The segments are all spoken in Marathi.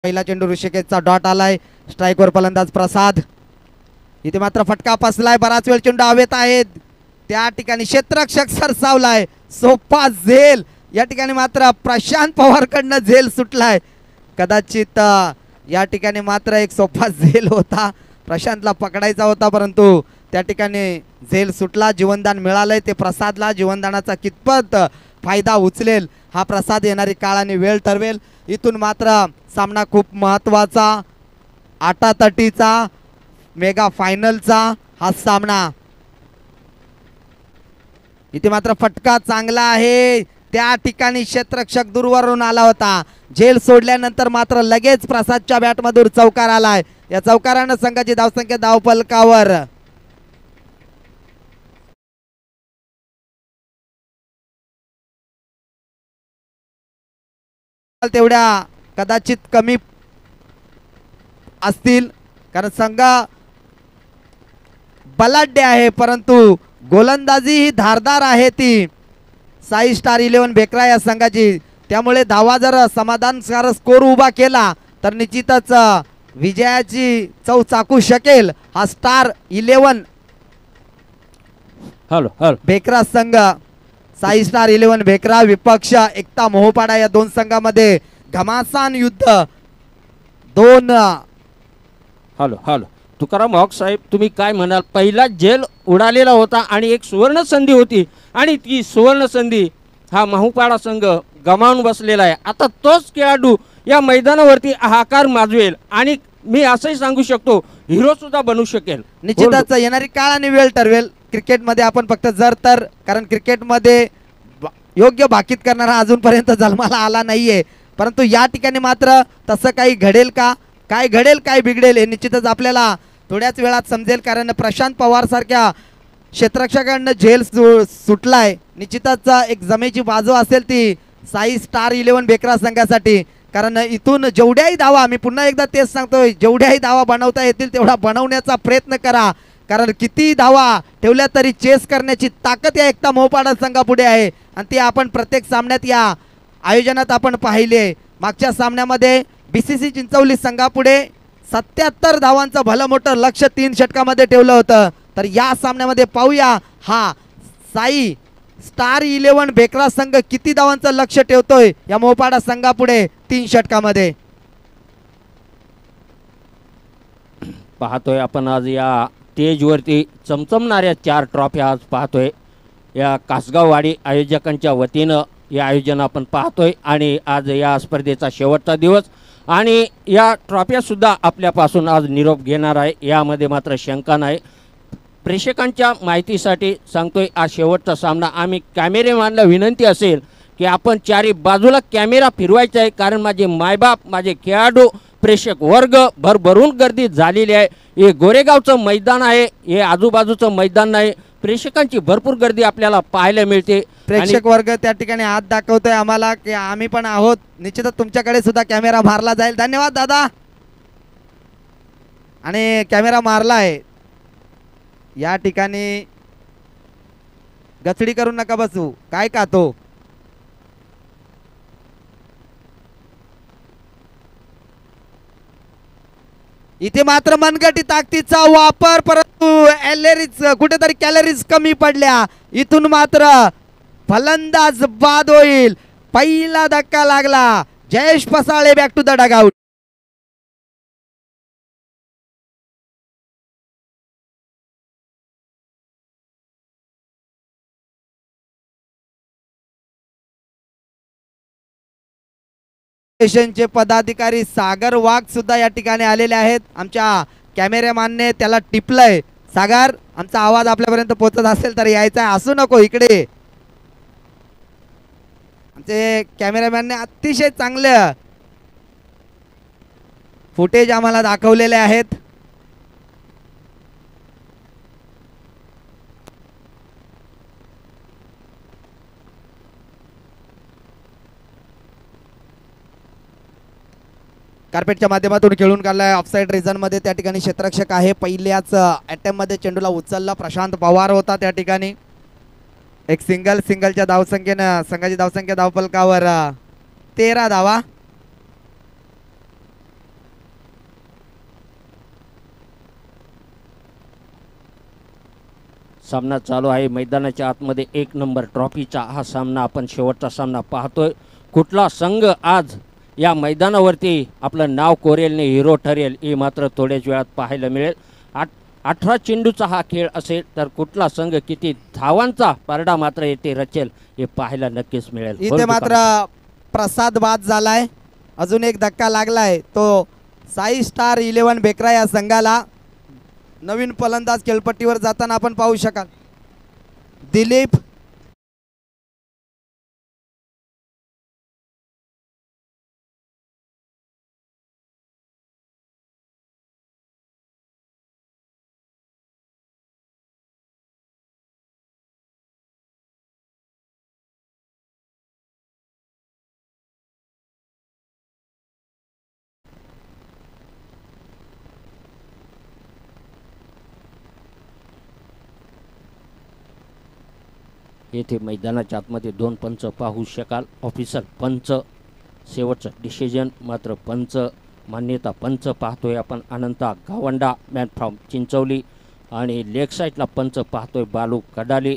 पहिला चेंडू ऋषिकेशचा डॉट आलाय, स्ट्राइकवर फलंदाज प्रसाद. इथे मात्र फटका फसलाय, बराच वेळ चेंडू हवेत आहेत. त्या ठिकाणी क्षेत्ररक्षक सरसावलाय, सोपा झेल. या ठिकाणी मात्र प्रशांत पवार कडनं झेल सुटलाय. कदाचित या ठिकाणी मात्र एक सोपा झेल होता, प्रशांतला पकडायचा होता, परंतु त्या ठिकाणी झेल सुटला. जीवनदान मिळालंय ते प्रसादला. जीवनदानाचा कितपत फायदा उचलेल हा प्रसाद येणारी काळ आणि वेळ ठरवेल. इथून मात्र सामना खूप महत्त्वाचा, आटातटीचा, मेगा फायनलचा हा सामना. इथे मात्र फटका चांगला आहे. त्या ठिकाणी क्षेत्ररक्षक दूरवरून आला होता. झेल सोडल्यानंतर मात्र लगेच प्रसादच्या बॅटमधून चौकार आलाय. या चौकारानं संघाची धावसंख्या धावफलकावर. तेवढ्या कदाचित कमी असतील, कारण संघ बलाढ्य आहे, परंतु गोलंदाजी ही धारदार आहे ती साई स्टार 11 बेकरा या संघाची. त्यामुळे धावा जर समाधानकारक स्कोर उभा केला तर निश्चितच विजयाची चव चाकू शकेल हा स्टार 11 बेकरा संघ. साई स्टार 11 बेकरा विपक्ष एकता मोहपाडा या दोन संघामध्ये घमासान युद्ध. दोन हॅलो तुकाराम हॉक साहेब, तुम्ही काय म्हणाल? पहिला जेल उडालेला होता आणि एक सुवर्ण संधी होती, आणि ती सुवर्ण संधी हा मोहपाडा संघ गमावून बसलेला आहे. आता तोच खेळाडू या मैदानावरती हाकार माजवेल आणि मी असंही सांगू शकतो हिरो सुद्धा बनू शकेल. निश्चितच येणारी काळ आणि वेळ ठरवेल. क्रिकेटमध्ये आपण फक्त जर तर, कारण क्रिकेटमध्ये योग्य भाकीत करणारा अजूनपर्यंत जन्माला आला नाहीये, परंतु या ठिकाणी मात्र तसं काही घडेल का, काय घडेल काय बिघडेल हे निश्चितच आपल्याला थोड्याच वेळात समजेल. कारण प्रशांत पवार सारख्या क्षेत्ररक्षकांना झेल सुटलाय. निश्चितच एक जमेची बाजू असेल ती साई स्टार 11 बेकरा संघासाठी. कारण इथून जेवढ्याही धावा, मी पुन्हा एकदा तेच सांगतोय, जेवढ्याही धावा बनवता येतील तेवढा बनवण्याचा प्रयत्न करा. कारण किती धावा ठेवल्या तरी चेस करण्याची ताकद या एकता मोहपाडा संघापुढे आहे, आणि ती आपण प्रत्येक सामन्यात या आयोजनात आपण पाहिली आहे. मागच्या सामन्यामध्ये BCC चिंचवली संघापुढे 77 धावांचं भलं मोठं लक्ष 3 षटकामध्ये ठेवलं होतं. तर या सामन्यामध्ये पाहूया हा साई स्टार 11 बेकरा संघ किती धावांचं लक्ष ठेवतोय या मोहपाडा संघापुढे 3 षटकामध्ये. पाहतोय आपण आज या स्टेजवरती चमचमणाऱ्या 4 ट्रॉफ्या आज पाहतोय. या कासगाववाडी आयोजकांच्या वतीनं हे आयोजन आपण पाहतोय, आणि आज या स्पर्धेचा शेवटचा दिवस आणि या ट्रॉफ्यासुद्धा आपल्यापासून आज निरोप घेणार आहे, यामध्ये मात्र शंका नाही. प्रेक्षकांच्या माहितीसाठी सांगतोय, आज शेवटचा सामना. आम्ही कॅमेरेमॅनला विनंती असेल की आपण चारी बाजूला कॅमेरा फिरवायचा आहे, कारण माझे मायबाप, माझे खेळाडू, प्रेक्षक वर्ग भरभरून गर्दी झालेली आहे. हे गोरेगावचं मैदान आहे, हे आजूबाजूचं मैदान नाही. प्रेक्षकांची भरपूर गर्दी आपल्याला पाहायला मिळते. प्रेक्षक वर्ग त्या ठिकाणी हात दाखवतोय आम्हाला की आम्ही पण आहोत. निश्चितच तुमच्याकडे सुद्धा कॅमेरा मारला जाईल. धन्यवाद दादा. आणि कॅमेरा मारला आहे. या ठिकाणी गचडी करून नका बसू. काय का तो इथे मात्र मनगटी ताकदीचा वापर, परंतु कॅलरीज कुठेतरी कॅलरीज कमी पडल्या. इथून मात्र फलंदाज बाद होईल. पहिला धक्का लागला. Jayesh Pasale back to the dugout. चे पदाधिकारी सागर वाघ सुद्धा या ठिकाणी आलेले आहेत. आमच्या कॅमेरामॅनने त्याला टिपलंय, सागर आमचा आवाज आपल्यापर्यंत पोहोचत असेल तर यायचा आहे, असू नको इकडे. आमचे कॅमेरामॅनने अतिशय चांगले फुटेज आम्हाला दाखवलेले आहेत. कार्पेटच्या माध्यमातून खेळून काढलाय ऑफसाइड रिझन मध्ये. त्या ठिकाणी क्षेत्ररक्षक आहे. पहिल्याच अटेम्प्ट मध्ये चेंडूला उचलला प्रशांत पवार होता. त्या ठिकाणी एक सिंगलच्या धावसंख्येनं संघाची धावसंख्या धावफलकावर 13 धावा. सामना चालू आहे मैदानाच्या आतमध्ये 1 नंबर ट्रॉफीचा हा सामना आपण शेवटचा सामना पाहतोय. कुठला संघ आज या मैदानावरती आपलं नाव कोरेलने हिरो ठरेल हे मात्र थोड्याच वेळात पाहायला मिळेल. 18 चेंडूचा हा खेळ असेल तर कुठला संघ किती धावांचा पारडा मात्र येथे रचेल हे पाहायला नक्कीच मिळेल. इथे मात्र प्रसाद बाद झालाय. अजून एक धक्का लागलाय तो साई स्टार 11 बेकरा या संघाला. नवीन फलंदाज खेळपट्टीवर जाताना आपण पाहू शकाल. दिलीप येथे मैदानाच्या आतमध्ये 2 पंच पाहू शकाल. ऑफिसर पंच शेवटचं डिसिजन मात्र पंच मान्यता पंच पाहतोय आपण अनंता गावंडा मॅन फ्रॉम चिंचवली आणि लेग साईडला पंच पाहतोय बालू कडाली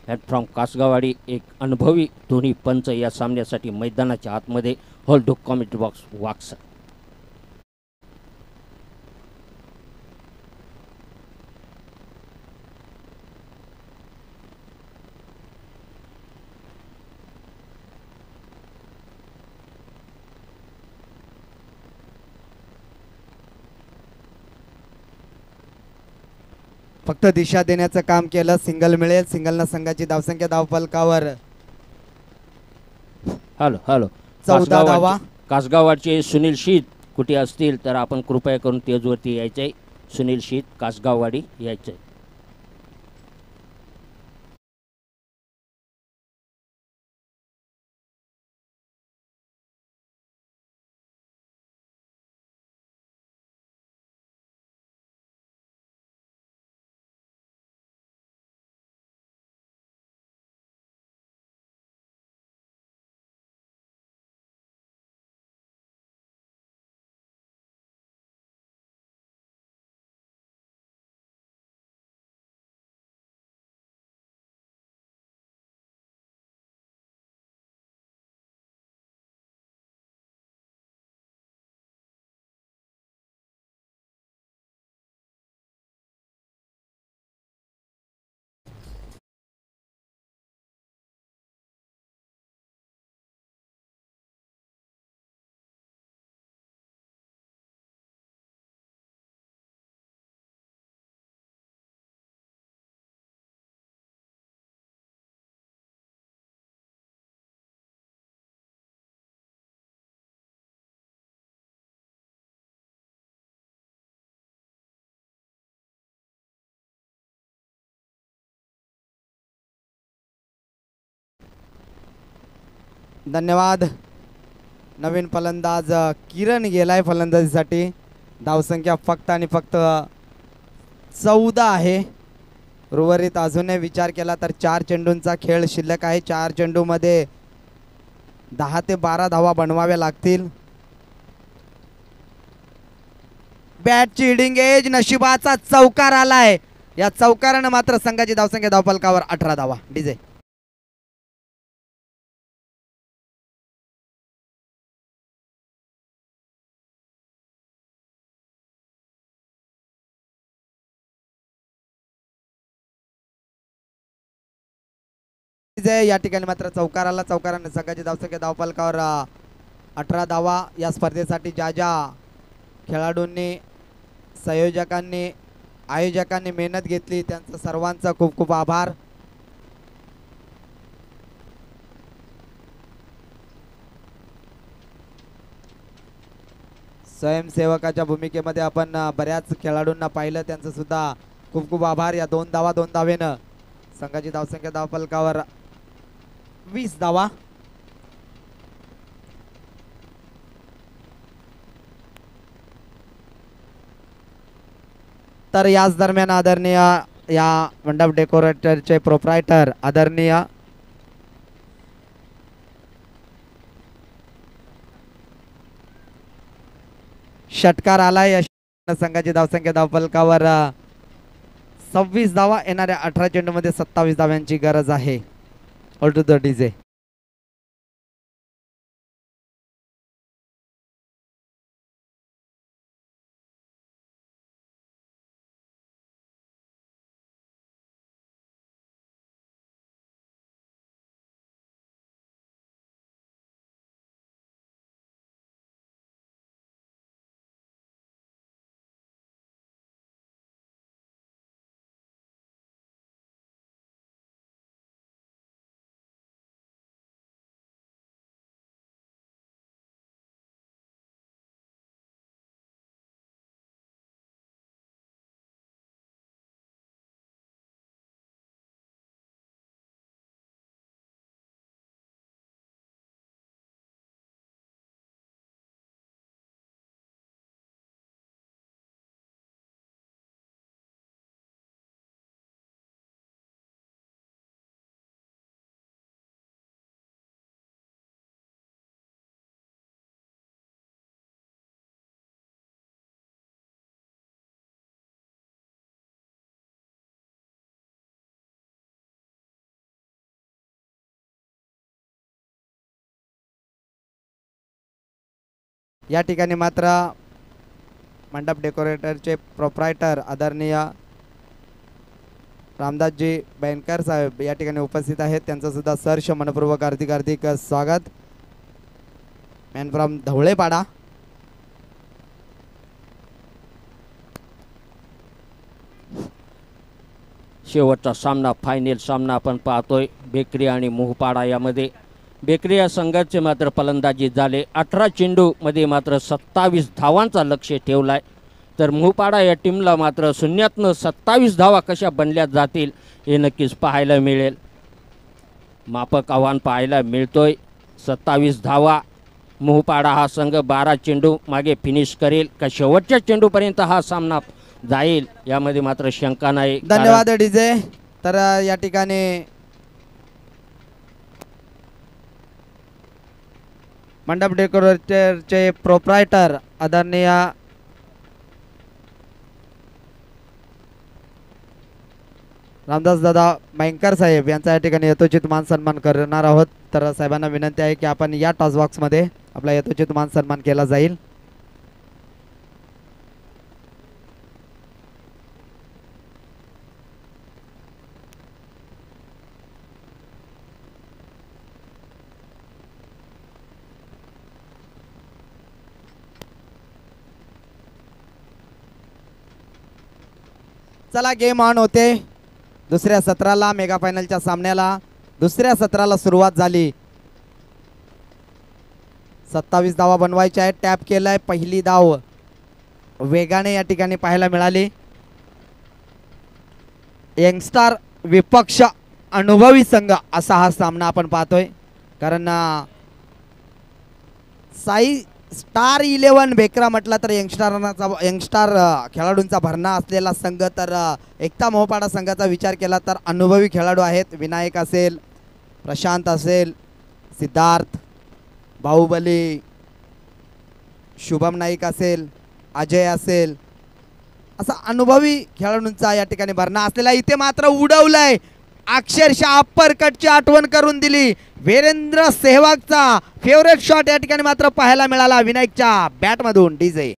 मॅन फ्रॉम कासगावाडी. एक अनुभवी दोन्ही पंच या सामन्यासाठी मैदानाच्या आतमध्ये होल्ड कॉमेंट्री बॉक्स वाक्स. फक्त दिशा देण्याचं काम केलं. सिंगल मिळेल. सिंगलनं संघाची धावसंख्या धावफलकावर हॅलो हॅलो 14 धावा. कासगावचे सुनील शीत कुठे असतील तर आपण कृपया करून तेजवरती यायचं आहे. सुनील शीत कासगाववाडी यायचं आहे. धन्यवाद. नवीन फलंदाज किरण गेलाय फलंदाजीसाठी. धावसंख्या फक्त आणि फक्त 14 आहे. उर्वरित अजूनही विचार केला तर 4 चेंडूंचा खेळ शिल्लक आहे. 4 चेंडूमध्ये 10 ते 12 धावा बनवाव्या लागतील. बॅटची हिडिंग एज नशिबाचा चौकार आलाय. या चौकारानं मात्र संघाची धावसंख्या धावफलकावर 18 धावा. डीजे या ठिकाणी मात्र चौकाराला चौकाराने संघाची धावसंख्या धावफलकावर 18 धावा. या स्पर्धेसाठी ज्या ज्या खेळाडूंनी संयोजकांनी आयोजकांनी मेहनत घेतली त्यांचं सर्वांचा खूप खूप आभार. स्वयंसेवकाच्या भूमिकेमध्ये आपण बऱ्याच खेळाडूंना पाहिलं त्यांचं सुद्धा खूप खूप आभार. या 2 धावा 2 धावेनं संघाची धावसंख्या धावफलकावर 20 धावा. तर याच दरम्यान आदरणीय या मंडप डेकोरेटरचे प्रोप्रायटर आदरणीय षटकार आलाय. या संघाची धावसंख्या धावफलकावर 26 धावा, येणाऱ्या 18 चेंडूमध्ये 27 धाव्यांची गरज आहे. All to the DJ. या ठिकाणी मात्र मंडप डेकोरेटरचे प्रोप्रायटर आदरणीय रामदासजी बैंकर साहेब या ठिकाणी उपस्थित आहेत. त्यांचं सुद्धा सहर्ष मनपूर्वक हार्दिक हार्दिक स्वागत. Man from Dhavalepada. शेवटचा सामना, फायनल सामना आपण पाहतोय बेकरी आणि मोहपाडा यामध्ये. बेकरी या संघाचे मात्र फलंदाजी झाले. 18 चेंडूमध्ये मात्र 27 धावांचा लक्ष ठेवलाय. तर मोहपाडा या टीमला मात्र शून्यातनं 27 धावा कशा बनल्या जातील हे नक्कीच पाहायला मिळेल. मापक आव्हान पाहायला मिळतोय. 27 धावा. मोहपाडा हा संघ 12 चेंडू मागे फिनिश करेल का शेवटच्या चेंडूपर्यंत हा सामना जाईल यामध्ये मात्र शंका नाही. धन्यवाद डीजे. तर या ठिकाणी मंडप डेकोरेटरचे प्रोप्रायटर आदरणीय रामदास दादा बैंकर साहेब यांचा या ठिकाणी यथोचित मान सन्मान करणार आहोत. तर साहेबांना विनंती आहे की आपण या टॉस बॉक्समध्ये आपला यथोचित मान सन्मान केला जाईल. चला गेम ऑन होते. दुसऱ्या सत्राला, मेगा फायनलच्या सामन्याला दुसऱ्या सत्राला सुरुवात झाली. 27 धावा बनवायच्या आहेत. टॅप केलाय. पहिली धाव वेगाने या ठिकाणी पाहायला मिळाली. यंगस्टार विपक्ष अनुभवी संघ असा हा सामना आपण पाहतोय. कारण साई स्टार 11 बेकरा म्हटलं तर यंगस्टार खेळाडूंचा भरणा असलेला संघ. तर एकता मोहपाडा संघाचा विचार केला तर अनुभवी खेळाडू आहेत. विनायक असेल, प्रशांत असेल, सिद्धार्थ, बाहुबली, शुभम नाईक असेल, अजय असेल, असा अनुभवी खेळाडूंचा या ठिकाणी भरणा असलेला. इथे मात्र उडवलंय, अक्षरशः अप्पर कटची आठवण करून दिली. वीरेंद्र सेहवागचा फेवरेट शॉट या ठिकाणी मात्र पाहायला मिळाला विनायकच्या बॅटमधून. डीजे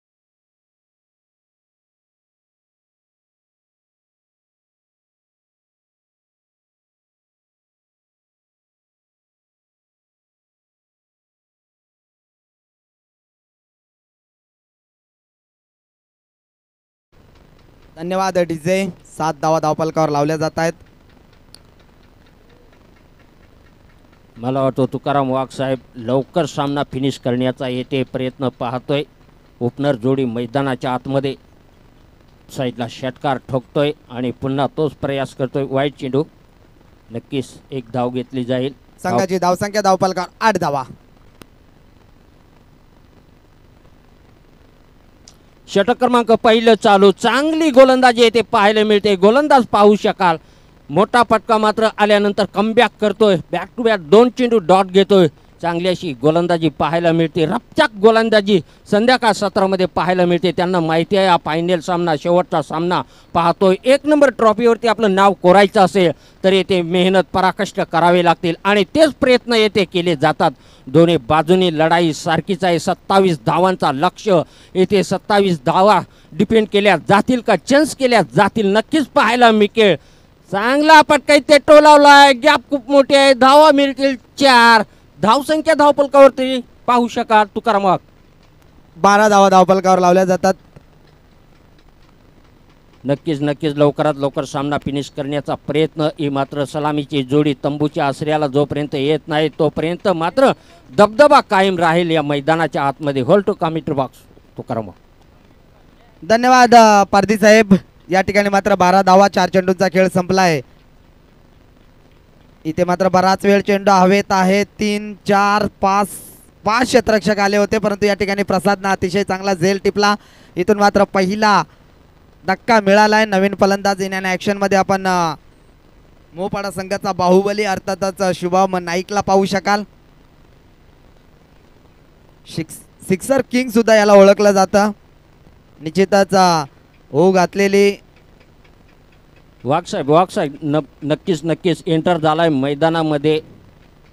धन्यवाद डीजे. 7 धावा धावफलकावर लावल्या जात आहेत. मला वाटतं तुकाराम वाघ साहेब लवकर सामना फिनिश करण्याचा येथे प्रयत्न पाहतोय. ओपनर जोडी मैदानाच्या आतमध्ये साईडला षटकार ठोकतोय आणि पुन्हा तोच प्रयास करतोय. वाईट चेंडू. नक्कीच एक धाव घेतली जाईल. संघाची धावसंख्या धावफलकावर 8 धावा. षटक क्रमांक पहिलं चालू. चांगली गोलंदाजी येथे पाहायला मिळते. गोलंदाज पाहू शकाल. मोठा फटका मात्र आल्यानंतर कमबॅक करतोय. बॅक टू बॅक 2 चेंडू डॉट घेतोय. चांगली अशी गोलंदाजी पाहायला मिळते, रपचाक गोलंदाजी संध्याकाळ सत्रामध्ये पाहायला मिळते. त्यांना माहिती आहे हा फायनल सामना, शेवटचा सामना पाहतोय. 1 नंबर ट्रॉफीवरती आपलं नाव कोरायचं असेल तर येथे मेहनत पराकष्ट करावे लागतील आणि तेच प्रयत्न येथे केले जातात. दोन्ही बाजूनी लढाई सारखीच आहे. 27 धावांचा लक्ष्य, येथे 27 धावा डिपेंड केल्या जातील का, चान्स केल्या जातील, नक्कीच पाहायला मिळेल. चांगला पटकाई ते टोलावलाय, गॅप खूप मोठी आहे, धावा मिळतील 4. धावसंख्या धावपलकावरती पाहू शकाल तुकाराम वाघ. 12 धावा धावपलकावर लावल्या जातात. नक्कीच नक्कीच लवकरात लवकर सामना फिनिश करण्याचा प्रयत्न. ही मात्र सलामीची जोडी तंबूच्या आश्रयाला जोपर्यंत येत नाही तोपर्यंत मात्र दबदबा कायम राहील या मैदानाच्या आतमध्ये. Hold to commentary box Tukaram Wagh. धन्यवाद पारधी साहेब. या ठिकाणी मात्र 12 धावा, 4 चेंडूंचा खेळ संपला आहे. इथे मात्र बराच वेळ चेंडू हवेत आहे. 3 4 5 क्षेत्ररक्षक आले होते परंतु या ठिकाणी प्रसादनं अतिशय चांगला झेल टिपला. इथून मात्र पहिला धक्का मिळालाय. नवीन फलंदाज येण्याने ॲक्शन मध्ये आपण मोपाडा संघाचा बाहुबली अर्थातच शुभम नाईकला पाहू शकाल. सिक्सर किंग सुद्धा याला ओळखलं जातं. निश्चितच हो घातलेली वाघसाहेब नक्कीच नक्कीच एंटर झालाय मैदानामध्ये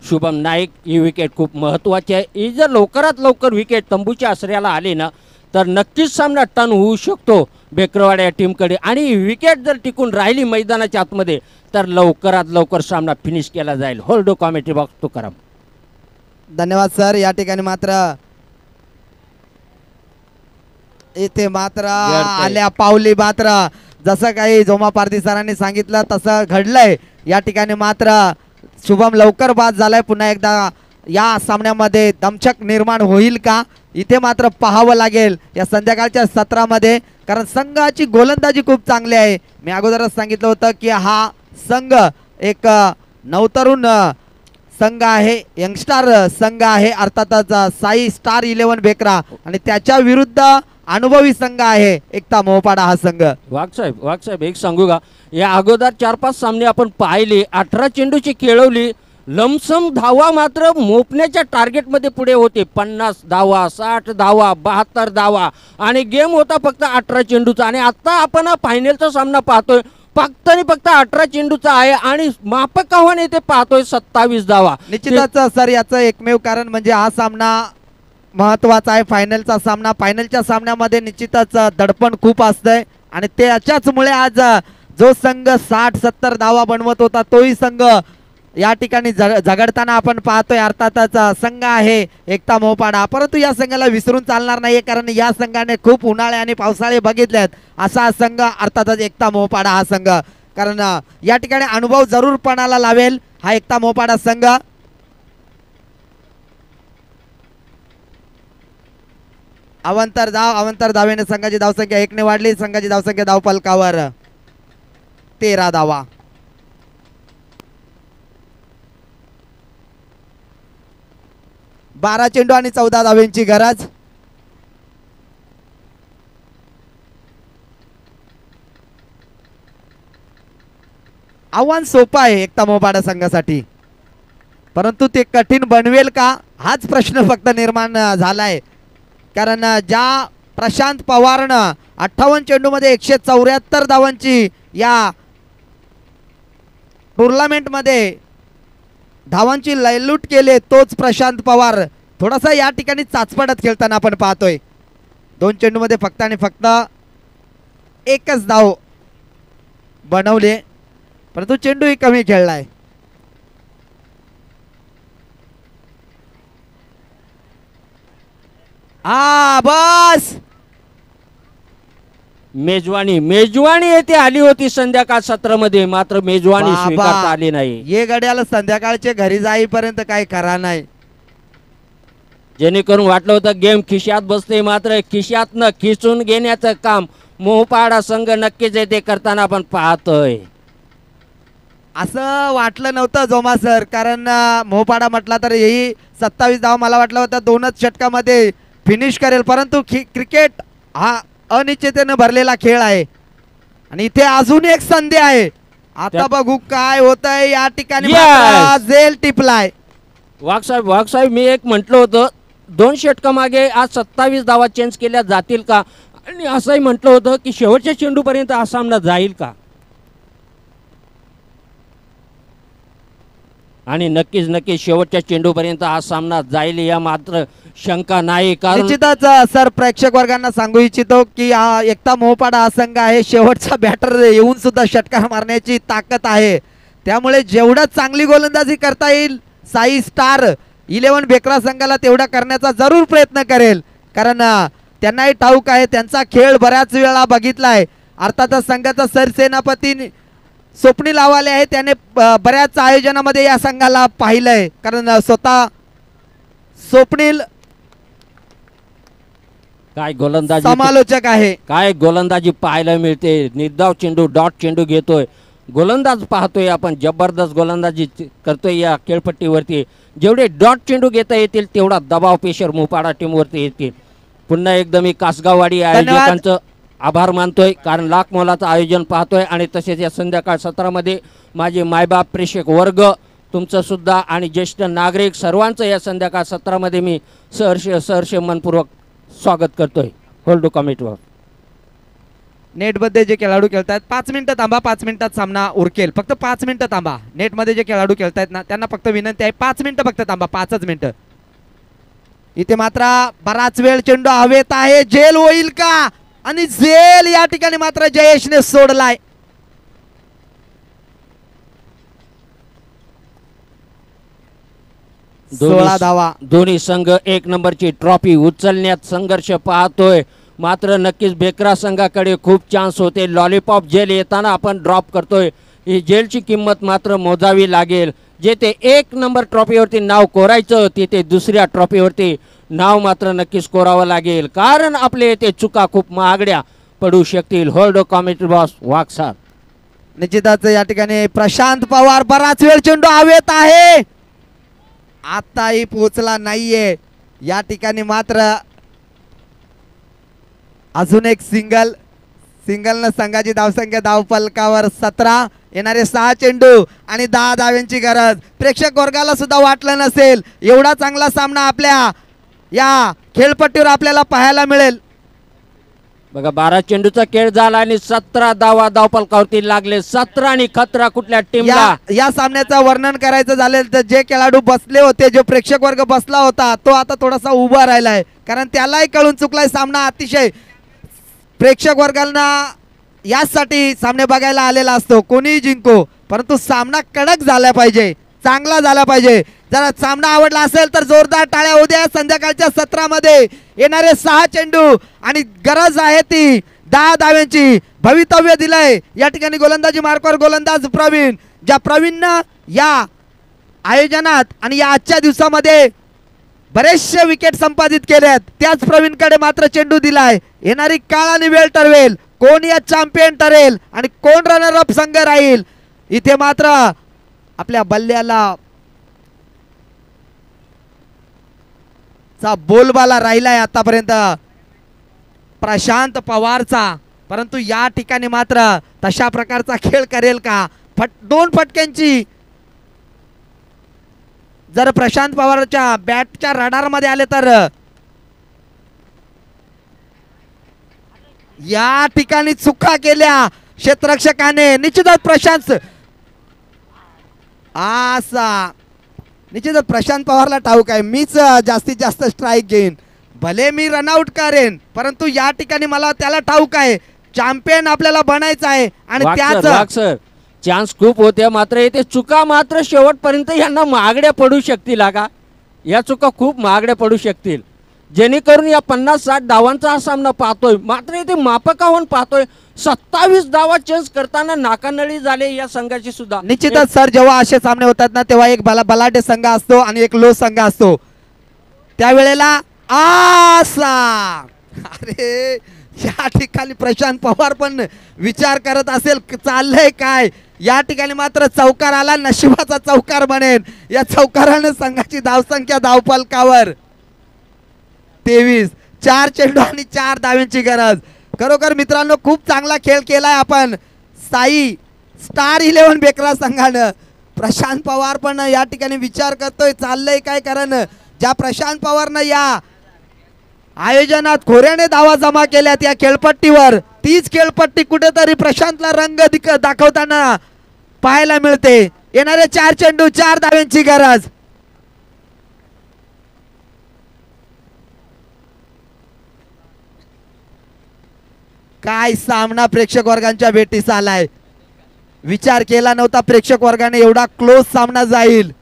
शुभम नाईक. ही विकेट खूप महत्त्वाची आहे. ही जर लवकरात लवकर विकेट तंबूच्या आश्रयाला आली ना तर नक्कीच सामना टर्न होऊ शकतो बेकरवाडा या टीमकडे. आणि विकेट जर टिकून राहिली मैदानाच्या आतमध्ये तर लवकरात लवकर सामना फिनिश केला जाईल. Hold commentary box Tukaram. धन्यवाद सर. या ठिकाणी मात्र इथे मात्र आल्या पावली मात्र जसं काही जोमा पारधी सरांनी सांगितलं तसं घडलंय. या ठिकाणी मात्र शुभम लवकर बाद झालाय. पुन्हा एकदा या सामन्यामध्ये दमछक निर्माण होईल का इथे मात्र पाहावं लागेल या संध्याकाळच्या सत्रामध्ये. कारण संघाची गोलंदाजी खूप चांगली आहे. मी अगोदरच सांगितलं होतं की हा संघ एक नवतरुण संघ आहे, यंगस्टार संघ आहे अर्थातच साई स्टार 11 बेकरा आणि त्याच्या विरुद्ध अनुभवी संघ आहे एकता मोहपाडा हा संघ. वाघसाहेब एक सांगू का, या अगोदर 4-5 सामने आपण पाहिले, 18 चेंडूची खेळवली, लमसम धावा मात्र मोपण्याच्या टार्गेटमध्ये पुढे होते. 50 धावा, 60 धावा, 72 धावा आणि गेम होता फक्त 18 चेंडूचा. आणि आता आपण फायनलचा सामना पाहतोय फक्त आणि फक्त 18 चेंडूचा आहे आणि मापक आव्हान येथे पाहतोय 27 धावा. निश्चितच सर याचं एकमेव कारण म्हणजे हा सामना महत्वाचा आहे, फायनलचा सामना. फायनलच्या सामन्यामध्ये निश्चितच दडपण खूप असतंय आणि त्याच्याचमुळे आज जो संघ 60-70 धावा बनवत होता तोही संघ या ठिकाणी झगडताना आपण पाहतोय. अर्थातच संघ आहे एकता मोहपाडा, परंतु या संघाला विसरून चालणार नाहीये कारण या संघाने खूप उन्हाळे आणि पावसाळे बघितलेत. असा संघ अर्थातच एकता मोहपाडा हा संघ, कारण या ठिकाणी अनुभव जरूर पणाला लावेल हा एकता मोहपाडा संघ. अवंतर धावेने संघाची धावसंख्या 1 ने वाढली. संघाची धावसंख्या धावफलकावर 13 धावा. बारा चेंडू आणि 14 धावेंची गरज. आव्हान सोपं आहे एकता मोहपाडा संघासाठी, परंतु ते कठीण बनवेल का हाच प्रश्न फक्त निर्माण झालाय. कारण ज्या प्रशांत पवारनं 58 चेंडूमध्ये 174 धावांची या टुर्नामेंटमध्ये धावांची लयलूट केले, तोच प्रशांत पवार थोडासा या ठिकाणी चाचपडत खेळताना आपण पाहतोय. 2 चेंडूमध्ये फक्त आणि फक्त 1च धाव बनवले, परंतु चेंडूही कमी खेळलाय. बस मेजवानी येथे आली होती संध्याकाळ सत्रामध्ये, मात्र मेजवानी स्वीकारता आली नाही. ये गड्याला संध्याकाळचे घरी जाईपर्यंत काही खरा नाही. जेणेकरून वाटलं होतं गेम खिशात बसते, मात्र खिशातनं खिचून घेण्याचं काम मोहपाडा संघ नक्कीच येथे करताना आपण पाहतोय. असं वाटलं नव्हतं जोमा सर, कारण मोहपाडा म्हटला तर यही 27 धाव मला वाटलं होतं 2च षटकामध्ये फिनिश करेल, परंतु क्रिकेट हा अनिश्चिततेने भरलेला खेळ आहे आणि इथे अजून एक संधी आहे. आता बघू काय होतंय. या ठिकाणी झेल टिपलाय. वाघ साहेब मी एक म्हटलं होतं 2 षटकामागे आज 27 धावा चेंज केल्या जातील का, आणि असंही म्हटलं होतं की शेवटच्या चेंडूपर्यंत हा सामना जाईल का, आणि नक्कीच शेवटच्या चेंडूपर्यंत हा सामना जाईल या मात्र शंका नाही. कारण निश्चितच सर प्रेक्षक वर्गांना सांगू इच्छितो की हा एकता मोहपाडा हा संघ आहे, शेवटचा बॅटर येऊन सुद्धा षटकार मारण्याची ताकद आहे. त्यामुळे जेवढं चांगली गोलंदाजी करता येईल साई स्टार 11 बेकरा संघाला तेवढा करण्याचा जरूर प्रयत्न करेल. कारण त्यांनाही ठाऊक आहे त्यांचा खेळ बऱ्याच वेळा बघितलाय. अर्थातच संघाचा सरसेनापती स्वप्नील आवाले आहे, त्याने बऱ्याच आयोजनामध्ये या संघाला पाहिलंय. कारण स्वतः स्वप्नील काय गोलंदाजी समालोचक आहे. काय गोलंदाजी पाहायला मिळते. निर्धाव चेंडू डॉट चेंडू घेतोय, गोलंदाज पाहतोय आपण जबरदस्त गोलंदाजी करतोय या खेळपट्टीवरती. जेवढे डॉट चेंडू घेता येतील तेवढा दबाव पेशर मोपाडा टीमवरती येतील. पुन्हा एकदा मी कासगाववाडी आयोजकांचं आभार मानतोय, कारण लाख मोलाचं आयोजन पाहतोय. आणि तसेच या संध्याकाळ सत्रामध्ये माझे मायबाप प्रेक्षक वर्ग तुमचं सुद्धा आणि ज्येष्ठ नागरिक सर्वांचं या संध्याकाळ सत्रामध्ये मी सहर्ष मनपूर्वक स्वागत करतोय. होल्ड कमिटीवर नेटमध्ये जे खेळाडू खेळतात 5 मिनिटं थांबा, 5 मिनिटात सामना उरकेल. फक्त 5 मिनिटं थांबा. नेटमध्ये जे खेळाडू खेळतायत ना त्यांना फक्त विनंती आहे 5 मिनिटं फक्त थांबा, 5च मिनिटं. इथे मात्र बराच वेळ चेंडू हवेत आहे, जेल होईल का, आणि जेल या ठिकाणी मात्र जयेशने सोडलाय. सोळा धावा. दोन्ही संघ 1 नंबरची ट्रॉफी उचलण्यात संघर्ष पाहतोय. मात्र नक्कीच बेकरा संघाकडे खूप चान्स होते. लॉलीपॉप जेल येताना आपण ड्रॉप करतोय, ही जेलची किंमत मात्र मोजावी लागेल. जे ते 1 नंबर ट्रॉफीवरती नाव कोरायचं तिथे दुसऱ्या ट्रॉफीवरती नाव मात्र नक्कीच कोरावं लागेल, कारण आपले येथे चुका खूप महागड्या पडू शकतील. होल्ड कॉमेंट्री बॉस वाघ सर. निश्चितच या ठिकाणी प्रशांत पवार बराच वेळ चेंडू हवेत आहे, आताही पोहोचला नाहीये. या ठिकाणी मात्र अजून एक सिंगलनं संघाची धावसंख्या धावफलकावर 17, येणारे 6 चेंडू आणि 10 धाव्यांची गरज. प्रेक्षक वर्गाला सुद्धा वाटलं नसेल एवढा चांगला सामना आपल्या या खेळपट्टीवर आपल्याला पाहायला मिळेल. बघा 12 चेंडूचा खेळ झाला आणि 17 धावा धावफलकावरती लागले. 17 आणि खतरा कुठल्या टीमला. या सामन्याचं वर्णन करायचं झालं तर जे खेळाडू बसले होते, जो प्रेक्षक वर्ग बसला होता तो आता थोडासा उभा राहिलाय, कारण त्यालाही कळून चुकलाय सामना अतिशय. प्रेक्षक वर्गांना यासाठी सामने बघायला आलेला असतो, कोणीही जिंको, परंतु सामना कडक झाला पाहिजे, चांगला झाला पाहिजे. जर सामना आवडला असेल तर जोरदार टाळ्या होऊ द्या. संध्याकाळच्या सत्रामध्ये येणारे 6 चेंडू आणि गरज आहे ती 10 धाव्यांची. भवितव्य दिलंय या ठिकाणी गोलंदाजी मार्कवर गोलंदाज प्रवीण, ज्या प्रवीणनं या आयोजनात आणि या आजच्या दिवसामध्ये बरेचसे विकेट संपादित केल्यात, त्याच प्रवीणकडे मात्र चेंडू दिलाय. येणारी काळ आणि वेळ ठरवेल कोण या चॅम्पियन ठरेल आणि कोण रनर अप संघ राहील. इथे मात्र आपल्या बल्ल्याला बोलबाला राहिलाय आतापर्यंत प्रशांत पवारचा, परंतु या ठिकाणी मात्र तशा प्रकारचा खेळ करेल का. 2 फटक्यांची जर प्रशांत पवारच्या बॅटच्या रडार मध्ये आले तर या ठिकाणी चुका केल्या क्षेत्ररक्षकाने. निश्चितच प्रशांत पवारला ठाऊक आहे मीच जास्तीत जास्त स्ट्राईक घेईन, भले मी रनआउट करेन, परंतु या ठिकाणी मला त्याला ठाऊक आहे चॅम्पियन आपल्याला बनायचं आहे. आणि त्याच चान्स खूप होते, मात्र येथे चुका मात्र शेवटपर्यंत यांना महागड्या पडू शकतील. का या चुका खूप महागड्या पडू शकतील, जेणेकरून या 50-60 धावांचा हा सामना पाहतोय. मात्र इथे मापकाहून पाहतोय 27 धावा चेंज करताना नाकानळी झाले या संघाची सुद्धा. निश्चितच सर, जेव्हा असे सामने होतात ना तेव्हा एक बलाढ्य संघ असतो आणि एक लो संघ असतो. त्यावेळेला अरे या ठिकाणी प्रशांत पवार पण विचार करत असेल चाललंय काय. या ठिकाणी मात्र चौकार आला, नशिबाचा चौकार बनेल. या चौकाराने संघाची धावसंख्या धावफलकावर 23, 4 चेंडू आणि 4 धाव्यांची गरज. खरोखर मित्रांनो खूप चांगला खेळ केलाय आपण साई स्टार 11 बेकरा संघानं. प्रशांत पवार पण या ठिकाणी विचार करतोय चाललंय काय, कारण ज्या प्रशांत पवारनं या आयोजनात खोऱ्याने धावा जमा केल्यात या खेळपट्टीवर, तीच खेळपट्टी कुठेतरी प्रशांतला रंग दाखवताना पाहायला मिळते. येणारे 4 चेंडू 4 धाव्यांची गरज. काय सामना प्रेक्षक वर्गांच्या भेटीस आलाय. विचार केला नव्हता प्रेक्षक वर्गाने एवढा क्लोज सामना जाईल.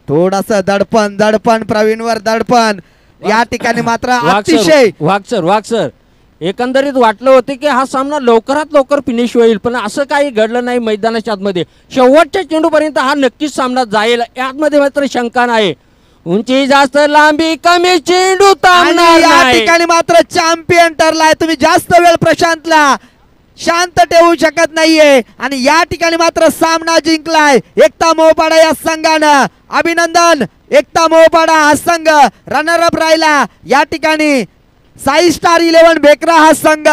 थोडासा दडपण प्रवीणवर दडपण या ठिकाणी मात्र अतिशय वाघ सर एकंदरीत वाटलं होतं की हा सामना लवकरात लवकर फिनिश होईल, पण असं काही घडलं नाही. मैदानाच्या आतमध्ये शेवटच्या चेंडूपर्यंत हा नक्कीच सामना जाईल, यामध्ये मात्र शंका नाही. उंची जास्त लांबी कमी चेंडू थांबणार या नाही. ठिकाणी मात्र चॅम्पियन ठरलाय. तुम्ही जास्त वेळ प्रशांतला शांत ठेवू शकत नाहीये आणि या ठिकाणी मात्र सामना जिंकलाय एकता मोहपाडा या संघानं. अभिनंदन एकता मोहपाडा हा संघ रनर अप राहिला. या ठिकाणी साई स्टार 11 बेकरा हा संघ